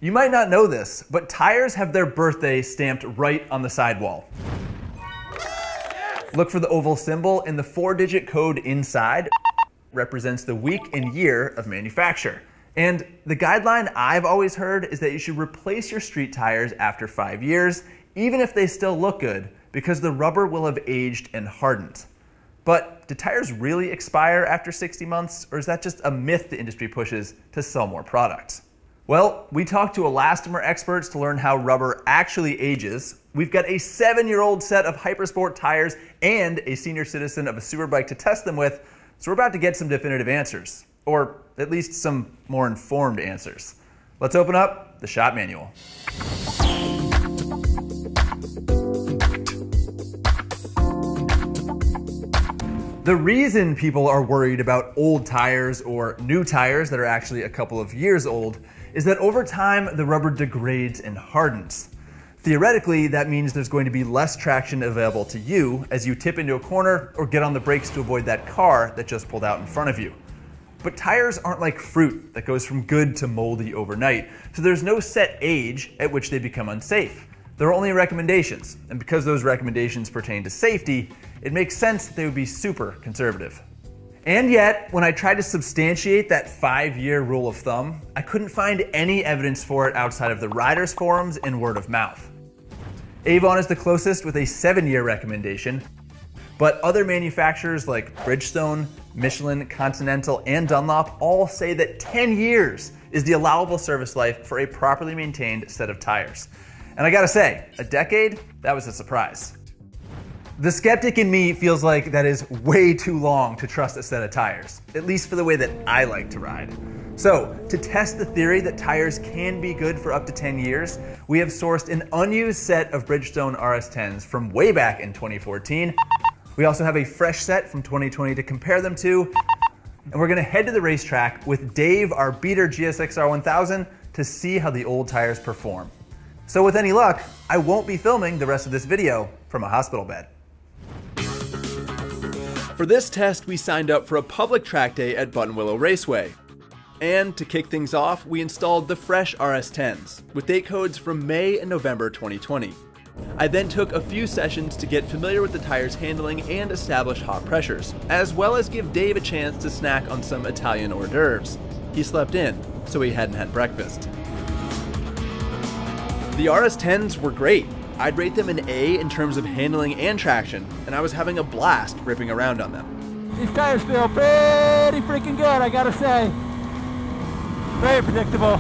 You might not know this, but tires have their birthday stamped right on the sidewall. Look for the oval symbol, and the 4-digit code inside represents the week and year of manufacture. And the guideline I've always heard is that you should replace your street tires after 5 years, even if they still look good, because the rubber will have aged and hardened. But do tires really expire after 60 months, or is that just a myth the industry pushes to sell more product? Well, we talked to elastomer experts to learn how rubber actually ages. We've got a 7-year-old set of Hypersport tires and a senior citizen of a superbike to test them with, so we're about to get some definitive answers, or at least some more informed answers. Let's open up the shop manual. The reason people are worried about old tires or new tires that are actually a couple of years old is that over time the rubber degrades and hardens. Theoretically, that means there's going to be less traction available to you as you tip into a corner or get on the brakes to avoid that car that just pulled out in front of you. But tires aren't like fruit that goes from good to moldy overnight, so there's no set age at which they become unsafe. There are only recommendations, and because those recommendations pertain to safety, it makes sense that they would be super conservative. And yet, when I tried to substantiate that 5-year rule of thumb, I couldn't find any evidence for it outside of the riders' forums and word of mouth. Avon is the closest with a 7-year recommendation, but other manufacturers like Bridgestone, Michelin, Continental, and Dunlop all say that 10 years is the allowable service life for a properly maintained set of tires. And I gotta say, a decade? That was a surprise. The skeptic in me feels like that is way too long to trust a set of tires, at least for the way that I like to ride. So, to test the theory that tires can be good for up to 10 years, we have sourced an unused set of Bridgestone RS10s from way back in 2014. We also have a fresh set from 2020 to compare them to, and we're gonna head to the racetrack with Dave, our beater GSXR 1000, to see how the old tires perform. So with any luck, I won't be filming the rest of this video from a hospital bed. For this test, we signed up for a public track day at Buttonwillow Raceway. And to kick things off, we installed the fresh RS10s, with date codes from May and November 2020. I then took a few sessions to get familiar with the tire's handling and establish hot pressures, as well as give Dave a chance to snack on some Italian hors d'oeuvres. He slept in, so he hadn't had breakfast. The RS10s were great. I'd rate them an A in terms of handling and traction, and I was having a blast ripping around on them. These tires feel pretty freaking good, I gotta say. Very predictable,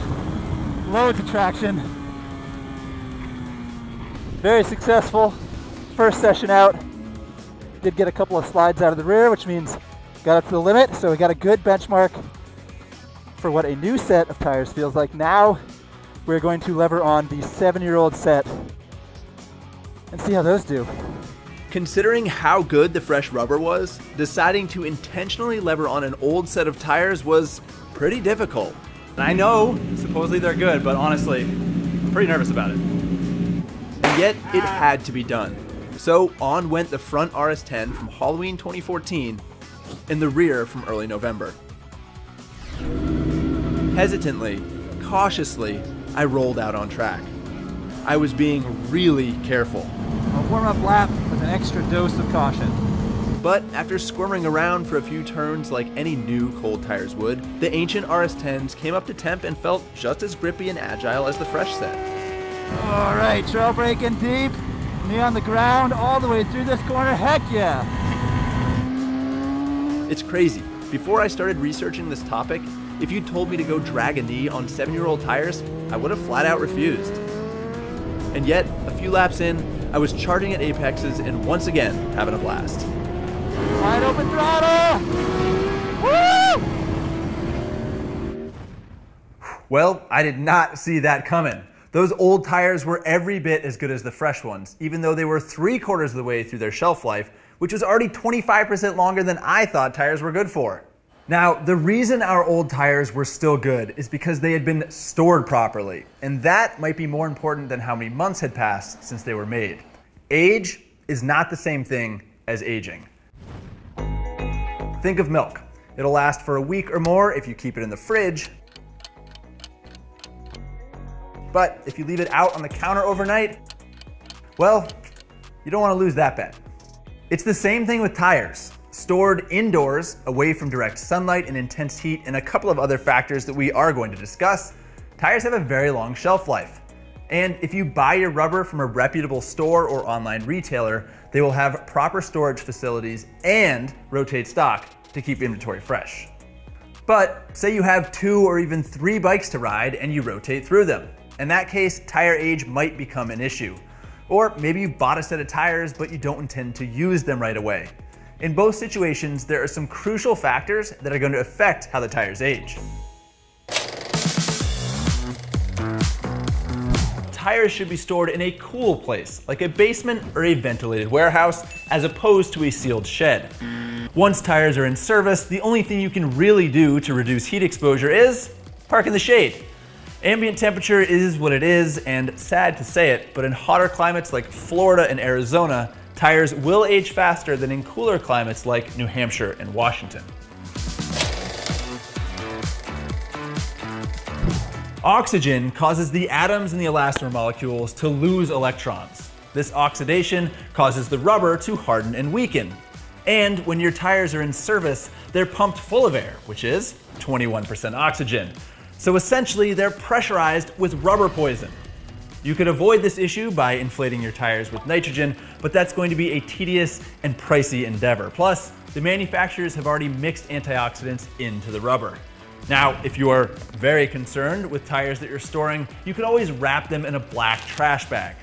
loads of traction. Very successful first session out. Did get a couple of slides out of the rear, which means got up to the limit, so we got a good benchmark for what a new set of tires feels like. Now we're going to lever on the 7-year-old set and see how those do. Considering how good the fresh rubber was, deciding to intentionally lever on an old set of tires was pretty difficult. And I know, supposedly they're good, but honestly, I'm pretty nervous about it. And yet, it had to be done. So on went the front RS10 from Halloween 2014 and the rear from early November. Hesitantly, cautiously, I rolled out on track. I was being really careful. A warm-up lap with an extra dose of caution. But after squirming around for a few turns like any new cold tires would, the ancient RS10s came up to temp and felt just as grippy and agile as the fresh set. All right, trail braking deep, knee on the ground all the way through this corner, heck yeah! It's crazy. Before I started researching this topic, if you'd told me to go drag a knee on 7-year-old tires, I would have flat out refused. And yet, a few laps in, I was charging at apexes and once again having a blast. Wide open throttle! Woo! Well, I did not see that coming. Those old tires were every bit as good as the fresh ones, even though they were 3/4 of the way through their shelf life, which was already 25% longer than I thought tires were good for. Now, the reason our old tires were still good is because they had been stored properly, and that might be more important than how many months had passed since they were made. Age is not the same thing as aging. Think of milk. It'll last for a week or more if you keep it in the fridge, But if you leave it out on the counter overnight, well, you don't want to lose that bet. It's the same thing with tires. Stored indoors, away from direct sunlight and intense heat, and a couple of other factors that we are going to discuss, tires have a very long shelf life. And if you buy your rubber from a reputable store or online retailer, they will have proper storage facilities and rotate stock to keep inventory fresh. But say you have 2 or even 3 bikes to ride and you rotate through them. In that case, tire age might become an issue. Or maybe you bought a set of tires but you don't intend to use them right away. In both situations, there are some crucial factors that are going to affect how the tires age. Tires should be stored in a cool place, like a basement or a ventilated warehouse, as opposed to a sealed shed. Once tires are in service, the only thing you can really do to reduce heat exposure is park in the shade. Ambient temperature is what it is, and sad to say it, but in hotter climates like Florida and Arizona, tires will age faster than in cooler climates like New Hampshire and Washington. Oxygen causes the atoms in the elastomer molecules to lose electrons. This oxidation causes the rubber to harden and weaken. And when your tires are in service, they're pumped full of air, which is 21% oxygen. So essentially, they're pressurized with rubber poison. You could avoid this issue by inflating your tires with nitrogen, but that's going to be a tedious and pricey endeavor. Plus, the manufacturers have already mixed antioxidants into the rubber. Now, if you are very concerned with tires that you're storing, you can always wrap them in a black trash bag.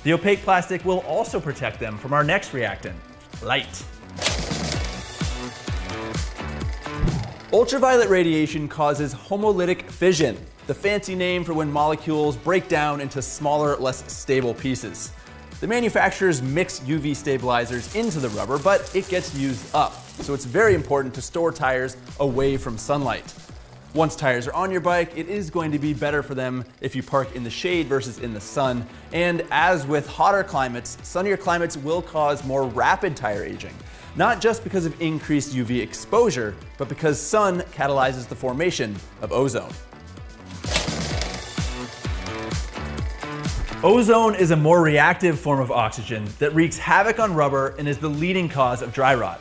The opaque plastic will also protect them from our next reactant, light. Ultraviolet radiation causes homolytic fission, the fancy name for when molecules break down into smaller, less stable pieces. The manufacturers mix UV stabilizers into the rubber, but it gets used up. So it's very important to store tires away from sunlight. Once tires are on your bike, it is going to be better for them if you park in the shade versus in the sun. And as with hotter climates, sunnier climates will cause more rapid tire aging. Not just because of increased UV exposure, but because sun catalyzes the formation of ozone. Ozone is a more reactive form of oxygen that wreaks havoc on rubber and is the leading cause of dry rot.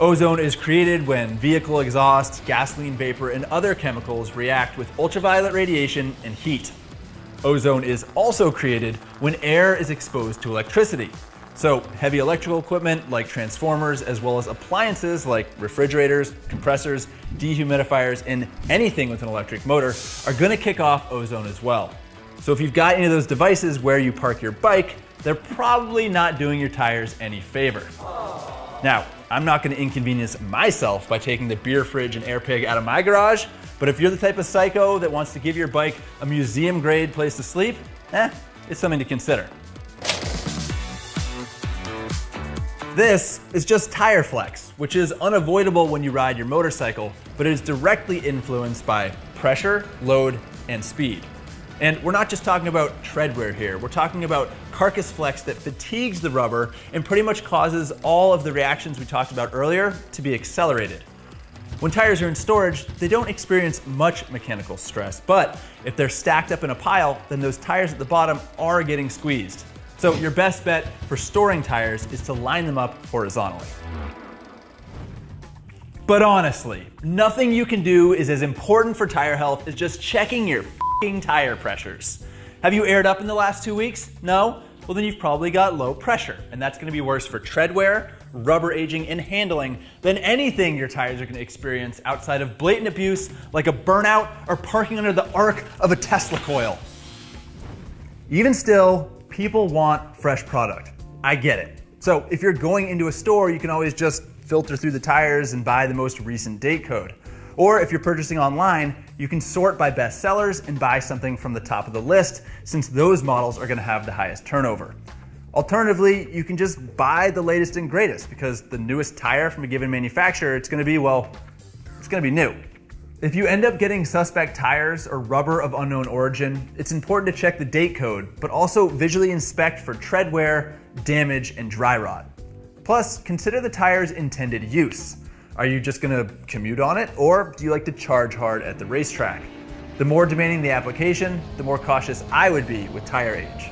Ozone is created when vehicle exhaust, gasoline vapor, and other chemicals react with ultraviolet radiation and heat. Ozone is also created when air is exposed to electricity. So heavy electrical equipment like transformers, as well as appliances like refrigerators, compressors, dehumidifiers, and anything with an electric motor are going to kick off ozone as well. So if you've got any of those devices where you park your bike, they're probably not doing your tires any favor. Now, I'm not going to inconvenience myself by taking the beer fridge and air pig out of my garage, but if you're the type of psycho that wants to give your bike a museum-grade place to sleep, it's something to consider. This is just tire flex, which is unavoidable when you ride your motorcycle, but it is directly influenced by pressure, load, and speed. And we're not just talking about tread wear here, we're talking about carcass flex that fatigues the rubber and pretty much causes all of the reactions we talked about earlier to be accelerated. When tires are in storage, they don't experience much mechanical stress, but if they're stacked up in a pile, then those tires at the bottom are getting squeezed. So your best bet for storing tires is to line them up horizontally. But honestly, nothing you can do is as important for tire health as just checking your tire pressures. Have you aired up in the last 2 weeks? No? Well, then you've probably got low pressure, and that's going to be worse for tread wear, rubber aging, and handling than anything your tires are going to experience outside of blatant abuse like a burnout or parking under the arc of a Tesla coil. Even still, people want fresh product. I get it. So if you're going into a store, you can always just filter through the tires and buy the most recent date code. Or if you're purchasing online, you can sort by best sellers and buy something from the top of the list, since those models are going to have the highest turnover. Alternatively, you can just buy the latest and greatest, because the newest tire from a given manufacturer, it's going to be, well, it's going to be new. If you end up getting suspect tires or rubber of unknown origin, it's important to check the date code, but also visually inspect for tread wear, damage, and dry rot. Plus, consider the tire's intended use. Are you just going to commute on it, or do you like to charge hard at the racetrack? The more demanding the application, the more cautious I would be with tire age.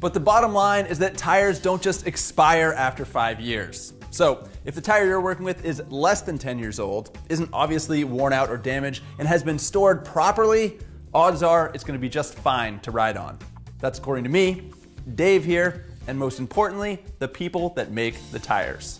But the bottom line is that tires don't just expire after 5 years. So if the tire you're working with is less than 10 years old, isn't obviously worn out or damaged, and has been stored properly, odds are it's going to be just fine to ride on. That's according to me, Dave here, and most importantly, the people that make the tires.